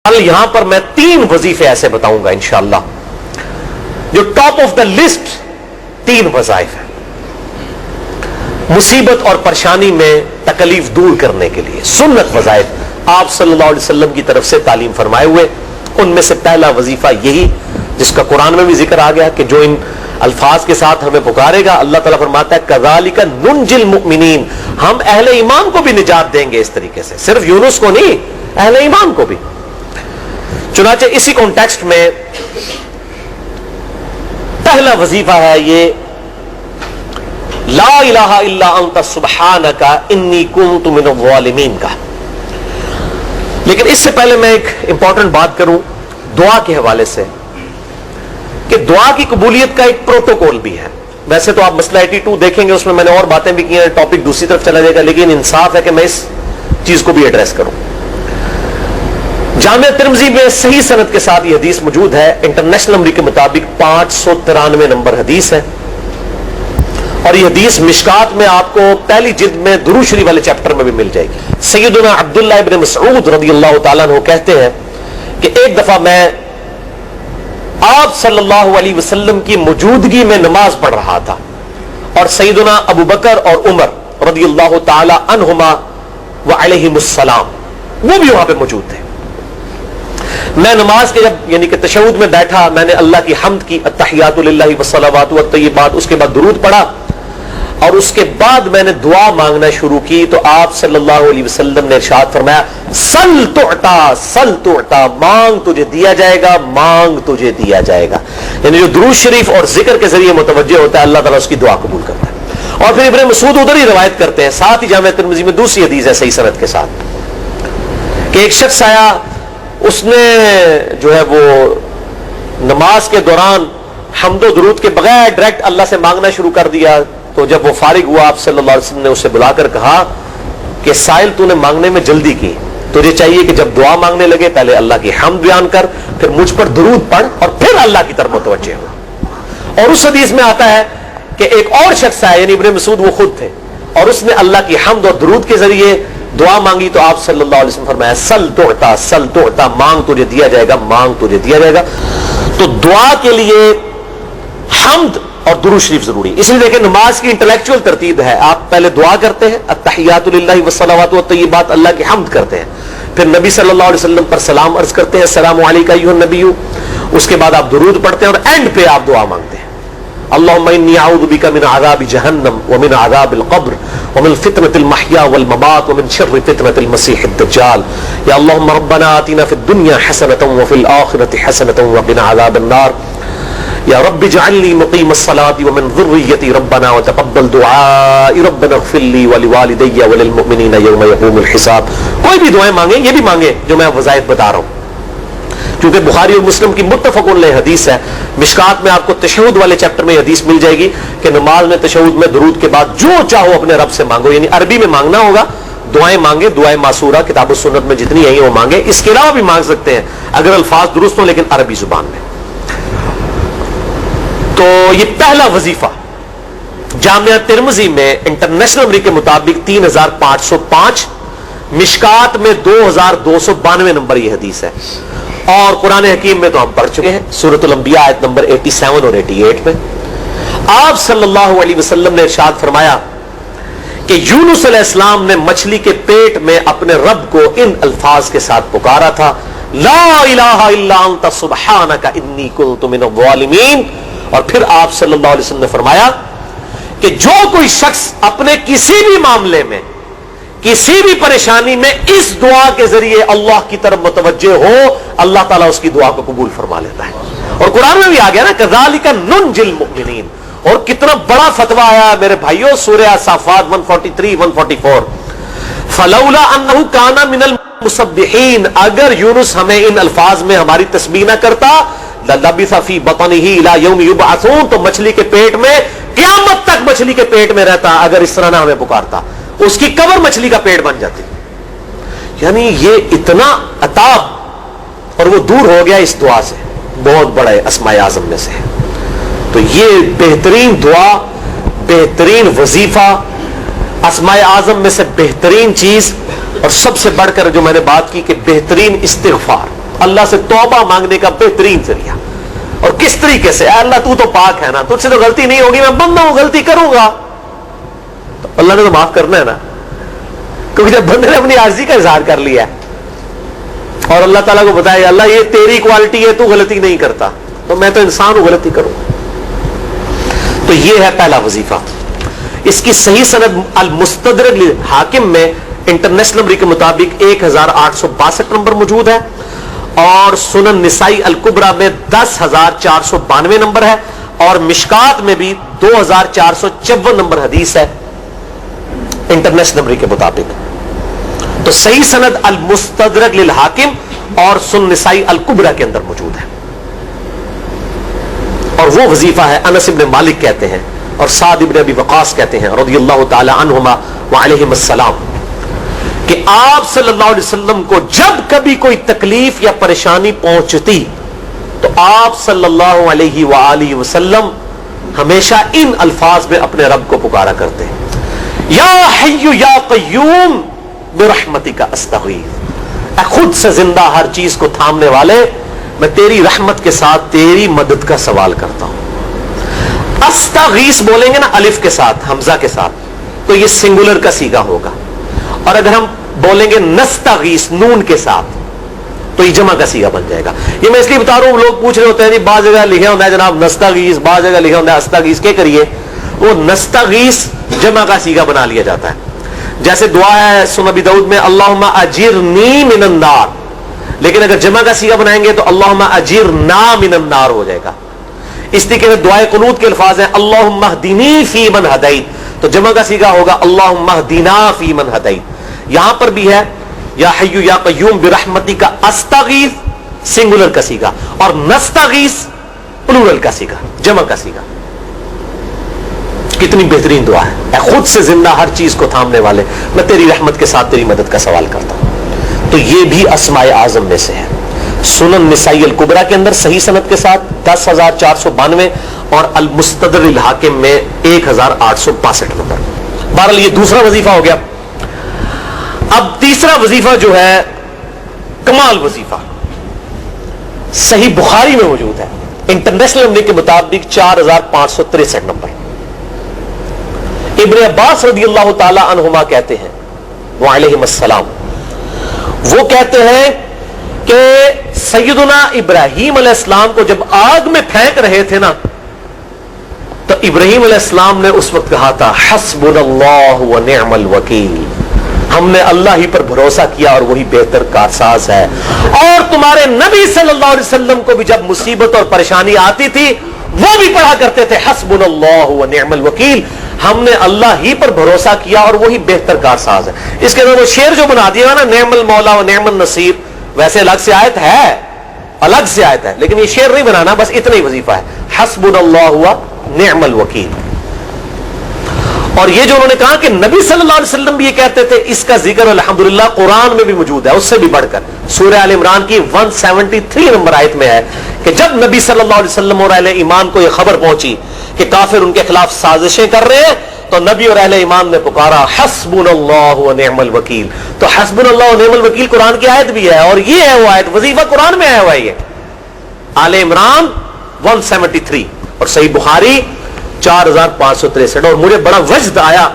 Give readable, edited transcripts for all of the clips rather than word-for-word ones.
کل یہاں پر میں 3 وظیفے ایسے بتاؤں گا انشاءاللہ جو ٹاپ آف دا لسٹ 3 وظائف ہیں مصیبت اور پریشانی میں تکلیف دور کرنے کے لیے، سنت وظائف آپ صلی اللہ علیہ وسلم کی طرف سے تعلیم فرمائے ہوئے. ان میں سے پہلا وظیفہ یہی جس کا قرآن میں بھی ذکر آ گیا کہ جو ان الفاظ کے ساتھ ہمیں پکارے گا، اللہ تعالیٰ فرماتا ہے کذالک ننجی المؤمنین، ہم اہل ایمان کو بھی نجات دیں گے اس طریقے سے، صرف یونس کو نہیں، اہل ایمان کو بھی. چنانچہ اسی کانٹیکسٹ میں پہلا وظیفہ ہے یہ لا الہ الا انت سبحانک انی کنت من الظالمین کا. لیکن اس سے پہلے میں ایک امپورٹنٹ بات کروں دعا کے حوالے سے کہ دعا کی قبولیت کا ایک پروٹوکول بھی ہے. ویسے تو آپ مسئلہ 82 دیکھیں گے، اس میں میں نے اور باتیں بھی کی ہیں، ٹاپک دوسری طرف چلا جائے گا، لیکن انصاف ہے کہ میں اس چیز کو بھی ایڈریس کروں. جامعہ ترمذی میں صحیح سند کے ساتھ یہ حدیث موجود ہے، انٹرنیشنل نمبر کے مطابق 593 نمبر حدیث ہے، اور یہ حدیث مشکات میں آپ کو پہلی جلد میں درود شریف والے چیپٹر میں بھی مل جائے گی. سیدنا عبداللہ ابن مسعود رضی اللہ تعالیٰ عنہ کہتے ہیں کہ ایک دفعہ میں آپ صلی اللہ علیہ وسلم کی موجودگی میں نماز پڑھ رہا تھا، اور سیدنا ابو بکر اور عمر رضی اللہ تعالی عنہما وعلیہم السلام وہ بھی وہاں پہ موجود تھے. میں نماز کے جب یعنی کہ تشہد میں بیٹھا، میں نے اللہ کی حمد کی، التحیات للہ والصلوات والطیبات، اس کے بعد درود پڑھا، اور اس کے بعد میں نے دعا مانگنا شروع کی. تو آپ صلی اللہ علیہ وسلم نے ارشاد فرمایا سل تعطا سل تعطا، مانگ تجھے دیا جائے گا، مانگ تجھے دیا جائے گا. یعنی جو درود شریف اور ذکر کے ذریعے متوجہ ہوتا ہے اللہ تعالیٰ اس کی دعا قبول کرتا ہے. اور پھر ابن مسعود ادھر ہی روایت کرتے ہیں، ساتھ ہی جامعہ ترمذی میں دوسری حدیث ہے صحیح سند کے ساتھ کہ ایک شخص آیا، اس نے جو ہے وہ نماز کے دوران حمد و درود کے بغیر ڈائریکٹ اللہ سے مانگنا شروع کر دیا. تو جب وہ فارغ ہوا، آپ صلی اللہ علیہ وسلم نے اسے بلا کر کہا کہ سائل تو نے مانگنے میں جلدی کی، تجھے چاہیے کہ جب دعا مانگنے لگے پہلے اللہ کی حمد بیان کر، پھر مجھ پر درود پڑھ، اور پھر اللہ کی طرف متوجہ ہو. اور اس حدیث میں آتا ہے کہ ایک اور شخص آیا، یعنی ابن مسعود وہ خود تھے، اور اس نے اللہ کی حمد اور درود کے ذریعے دعا مانگی. تو آپ صلی اللہ علیہ وسلم فرمایا سل تعطا سل تعطا، مانگ تجھے دیا جائے گا، مانگ تجھے دیا جائے گا. تو دعا کے لیے حمد اور درود شریف ضروری. اس لیے دیکھیں نماز کی انٹلیکچوئل ترتیب ہے، آپ پہلے دعا کرتے ہیں التحیات للہ والصلوات والطیبات، اللہ کی حمد کرتے ہیں، پھر نبی صلی اللہ علیہ وسلم پر سلام عرض کرتے ہیں السلام علیکہ ایھا النبی، اس کے بعد آپ درود پڑھتے ہیں، اور اینڈ پہ آپ دعا مانگتے ہیں اللہم انی اعوذ بک من عذاب جہنم ومن عذاب القبر ومن فتنة المحیا والممات ومن شر فتنة المسیح الدجال یا اللہم ربنا آتنا فی الدنیا حسنة وفی الآخرة حسنة وقنا عذاب النار یا رب اجعلنی مقیم الصلاة ومن ذریتی ربنا وتقبل دعائی ربنا اغفر لی ولوالدی وللمؤمنین یوم یقوم الحساب. کوئی بھی دعائیں مانگیں، یہ بھی مانگیں جو میں وظائف بتا رہا ہوں، کیونکہ بخاری اور مسلم کی متفق علیہ حدیث ہے. مشکات میں آپ کو تشہد والے چیپٹر میں حدیث مل جائے گی کہ نماز میں تشہد میں درود کے بعد جو چاہو اپنے رب سے مانگو، یعنی عربی میں مانگنا ہوگا، دعائیں مانگے، دعائیں معصورہ کتاب السنت میں جتنی ہیں وہ مانگے. اس کے علاوہ بھی مانگ سکتے ہیں اگر الفاظ درست ہوں لیکن عربی زبان میں. تو یہ پہلا وظیفہ جامعہ ترمذی میں انٹرنیشنل نمبر کے مطابق 3505، مشکات میں 2292 نمبر یہ حدیث ہے. اور قرآن حکیم میں تو ہم پڑھ چکے ہیں سورۃ الانبیاء آیت نمبر 87 اور 88 میں آپ صلی اللہ علیہ وسلم نے ارشاد فرمایا کہ یونس علیہ السلام نے مچھلی کے پیٹ میں اپنے رب کو ان الفاظ کے ساتھ پکارا تھا لا الہ الا انت سبحانک انی کنت من الظالمین. اور پھر آپ صلی اللہ علیہ وسلم نے فرمایا کہ جو کوئی شخص اپنے کسی بھی معاملے میں کسی بھی پریشانی میں اس دعا کے ذریعے اللہ کی طرف متوجہ ہو، اللہ تعالیٰ اس کی دعا کو قبول فرما لیتا ہے. اور قرآن میں بھی آ گیا نا کذالک ننجی المؤمنین. اور کتنا بڑا فتویٰ آیا میرے بھائیوں، سورہ صافات 143 144 فلولا انہ کان من المسبحین، اگر یونس ہمیں ان الفاظ میں ہماری تسبیح نہ کرتا للبث فی بطنہ الی یوم یبعثون، تو مچھلی کے پیٹ میں قیامت تک مچھلی کے پیٹ میں رہتا اگر اس طرح نہ ہمیں پکارتا، اس کی قبر مچھلی کا پیٹ بن جاتی. یعنی یہ اتنا عطاب، اور وہ دور ہو گیا اس دعا سے، بہت بڑا اسماء اعظم میں سے ہے. تو یہ بہترین دعا، بہترین وظیفہ، اسماء اعظم میں سے بہترین چیز، اور سب سے بڑھ کر جو میں نے بات کی کہ بہترین استغفار. اللہ سے توبہ مانگنے کا بہترین ذریعہ. اور کس طریقے سے؟ اے اللہ تو تو پاک ہے نا, تجھ سے تو غلطی نہیں ہوگی, میں بندہ ہوں, غلطی کروں گا, تو اللہ نے تو معاف کرنا ہے نا, کیونکہ جب بندے نے اپنی عاجزی کا اظہار کر لیا ہے اور اللہ تعالیٰ کو بتایا اللہ یہ تیری کوالٹی ہے, تو غلطی نہیں کرتا, تو میں تو انسان ہوں, غلطی کروں. تو یہ ہے پہلا وظیفہ. اس کی صحیح سند المستدرک حاکم میں انٹرنیشنل نمبر کے مطابق 1862 نمبر موجود ہے, اور سنن نسائی الکبریٰ میں 10,492 نمبر ہے, اور مشکات میں بھی 2,454 نمبر حدیث ہے انٹرنیشنل نمبر کے مطابق. تو صحیح سند المستدرک للحاکم اور سنن نسائی الکبریٰ کے اندر موجود ہے. اور وہ وظیفہ ہے انس ابن مالک کہتے ہیں اور سعد ابن ابی وقاص کہتے ہیں رضی اللہ تعالی عنہما وعلیہم السلام, کہ آپ صلی اللہ علیہ وسلم کو جب کبھی کوئی تکلیف یا پریشانی پہنچتی تو آپ صلی اللہ علیہ وآلہ وسلم ہمیشہ ان الفاظ میں اپنے رب کو پکارا کرتے ہیں, یا حی یا قیوم برحمتک استغیث, اے خود سے زندہ ہر چیز کو تھامنے والے, میں تیری رحمت کے ساتھ تیری مدد کا سوال کرتا ہوں. استغیث بولیں گے نا الف کے ساتھ, حمزہ کے ساتھ, تو یہ سنگولر کا صیغہ ہوگا, اور اگر ہم بولیں گے نستغیث نون کے ساتھ تو یہ جمع کا صیغہ بن جائے گا. یہ میں اس لیے بتا رہا ہوں, لوگ پوچھ رہے ہوتے ہیں جی بعض جگہ لکھا ہوتا ہے جناب نستغیث, بعض جگہ لکھا ہوتا ہے استغیث, کیا کریے, وہ نستغیث جمع کا صیغہ بنا لیا جاتا ہے. جیسے دعا ہے سنن ابی داؤد میں اللہم اجرنی من النار, لیکن اگر جمع کا صیغہ بنائیں گے تو اللہم اجرنا من النار ہو جائے گا. اس طریقے سے دعائے قنوت کے الفاظ ہیں اللہم اہدنی فی من ہدیت, تو جمع کا صیغہ ہوگا اللہم اہدنا فی من ہدیت. یہاں پر بھی ہے یا حی یا قیوم برحمتک استغیث سنگولر کا صیغہ, اور نستغیث پلورل کا صیغہ, جمع کا صیغہ. کتنی بہترین دعا ہے, اے خود سے زندہ ہر چیز کو تھامنے والے, میں تیری رحمت کے ساتھ تیری مدد کا سوال کرتا ہوں. تو یہ بھی اسماء اعظم میں سے ہے. سنن نسائی الکبریٰ کے اندر صحیح سند کے ساتھ 10,492 اور المستدرک الحاکم میں 1,862 نمبر. بہرحال یہ دوسرا وظیفہ ہو گیا. اب تیسرا وظیفہ جو ہے کمال وظیفہ, صحیح بخاری میں موجود ہے انٹرنیشنل نمبر کے مطابق 4,563 نمبر. ابن عباس رضی اللہ تعالی عنہما کہتے ہیں وعلیہم السلام, وہ کہتے ہیں کہ سیدنا ابراہیم علیہ السلام کو جب آگ میں پھینک رہے تھے نا, تو ابراہیم علیہ السلام نے اس وقت کہا تھا حسبنا اللہ ونعم الوکیل, ہم نے اللہ ہی پر بھروسہ کیا اور وہی بہتر کارساز ہے. اور تمہارے نبی صلی اللہ علیہ وسلم کو بھی جب مصیبت اور پریشانی آتی تھی وہ بھی پڑھا کرتے تھے حسبنا اللہ ونعم الوکیل, ہم نے اللہ ہی پر بھروسہ کیا اور وہی بہتر کارساز ہے. اس کے اندر وہ شعر جو بنا دیا نا نعم المولا و نعم النصیر, ویسے الگ سے آیت ہے, الگ سے آیت ہے, لیکن یہ شعر نہیں بنانا, بس اتنا ہی وظیفہ ہے حسبنا اللہ و نعم الوکیل. اور یہ جو انہوں نے کہا کہ نبی صلی اللہ علیہ وسلم بھی یہ کہتے تھے, اس کا ذکر الحمدللہ قرآن میں بھی موجود ہے, اس سے بھی بڑھ کر سورہ آل عمران کی 173 نمبر آیت میں ہے کہ جب نبی صلی اللہ علیہ وسلم اور اہل ایمان کو یہ خبر پہنچی کہ کافر ان کے خلاف سازشیں کر رہے ہیں, تو نبی اور اہل ایمان نے پکارا حسبنا اللہ و نعم الوکیل. تو حسبنا اللہ و نعم الوکیل قرآن کی آیت بھی ہے, اور یہ ہے وہ آیت, وظیفہ قرآن میں آیا ہوا ہے یہ آل عمران 173 اور صحیح بخاری 4,563. اور مجھے بڑا وجد آیا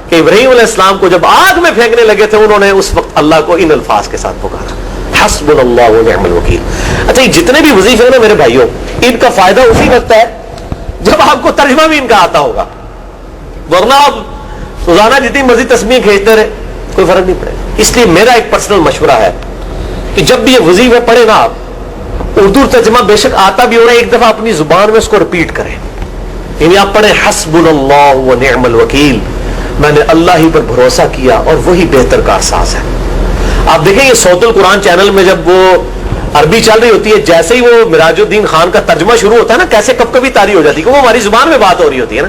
کہ ابراہیم علیہ السلام کو جب آگ میں پھینکنے لگے تھے انہوں نے اس وقت اللہ کو ان الفاظ کے ساتھ پکارا حسبنا اللہ و نعم الوکیل. اچھا یہ جتنے بھی وظیفے ہیں نا میرے بھائیوں, ان کا فائدہ اسی وقت ہے جب آپ کو ترجمہ بھی ان کا آتا ہوگا, ورنہ آپ روزانہ جتنی مرضی تسبیح کھینچتے رہے کوئی فرق نہیں پڑے گا. اس لیے میرا ایک پرسنل مشورہ ہے کہ جب بھی یہ وظیفے پڑھے نا آپ, اردو ترجمہ بے شک آتا بھی ہو رہا ہے, ایک دفعہ اپنی زبان میں اس کو ریپیٹ کریں. یعنی آپ پڑھیں حسبنا اللہ و نعم الوکیل, میں نے اللہ ہی پر بھروسہ کیا اور وہی بہتر کارساز ہے. آپ دیکھیں یہ صوت القرآن چینل میں جب وہ عربی چل رہی ہوتی ہے, جیسے ہی وہ مراج الدین خان کا ترجمہ شروع ہوتا ہے نا, کیسے کب کبھی تاری ہو جاتی ہے, وہ ہماری زبان میں بات ہو رہی ہوتی ہے نا.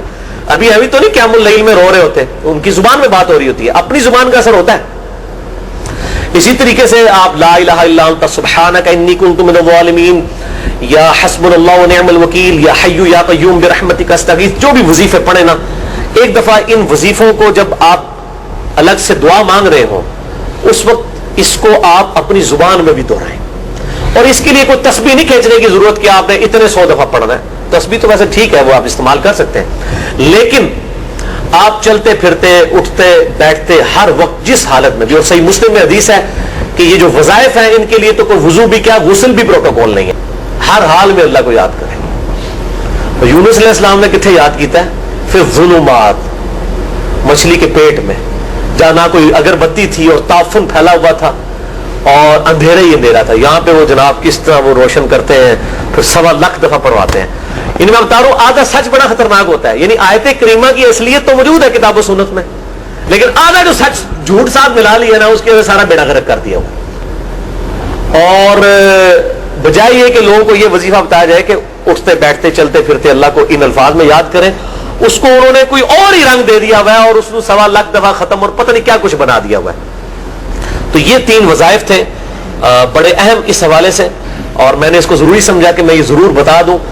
ابھی تو نہیں قیام اللیل میں رو رہے ہوتے, ان کی زبان میں بات ہو رہی ہوتی ہے, اپنی زبان کا اثر ہوتا ہے. اسی طریقے سے آپ لا الہ الا انت سبحانک انی کنت من الظالمین, یا حسبنا اللہ و نعم الوکیل, یا حی یا قیوم برحمتک استغیث, جو بھی وظیفے پڑھیں نا, ایک دفعہ ان وظیفوں کو جب آپ الگ سے دعا مانگ رہے ہوں اس وقت اس کو آپ اپنی زبان میں بھی دہرائیں. اور اس کے لیے کوئی تسبیح نہیں کھینچنے کی ضرورت کہ آپ نے اتنے 100 دفعہ پڑھنا ہے. تسبیح تو ویسے ٹھیک ہے, وہ آپ استعمال کر سکتے ہیں, لیکن آپ چلتے پھرتے اٹھتے بیٹھتے ہر وقت جس حالت میں بھی, اور صحیح مسلم میں حدیث ہے کہ یہ جو وظائف ہیں ان کے لیے تو کوئی وضو بھی کیا, غسل بھی پروٹوکول نہیں ہے, ہر حال میں اللہ کو یاد کریں. اور یونس علیہ السلام نے کتنے یاد کیتا ہے, پھر ظلمات, مچھلی کے پیٹ میں, جہاں نہ کوئی اگربتی تھی اور تعفن پھیلا ہوا تھا اور اندھیرا ہی اندھیرا تھا, یہاں پہ وہ جناب کس طرح وہ روشن کرتے ہیں, پھر 1.25 دفعہ پڑھواتے ہیں. ان میں بتا رہا ہوں آدھا سچ بڑا خطرناک ہوتا ہے, یعنی آیت کریمہ کی اصلیت تو موجود ہے کتاب و سنت میں, لیکن آدھا جو سچ جھوٹ ساتھ ملا لیا نا, اس کے وجہ سارا بیڑا غرق کر دیا ہوا. اور بجائے یہ کہ لوگوں کو یہ وظیفہ بتایا جائے کہ اٹھتے بیٹھتے چلتے پھرتے اللہ کو ان الفاظ میں یاد کریں, اس کو انہوں نے کوئی اور ہی رنگ دے دیا ہوا ہے اور اس کو 1.25 دفعہ ختم اور پتہ نہیں کیا کچھ بنا دیا ہوا ہے. تو یہ 3 وظائف تھے بڑے اہم اس حوالے سے, اور میں نے اس کو ضروری سمجھا کہ میں یہ ضرور بتا دوں.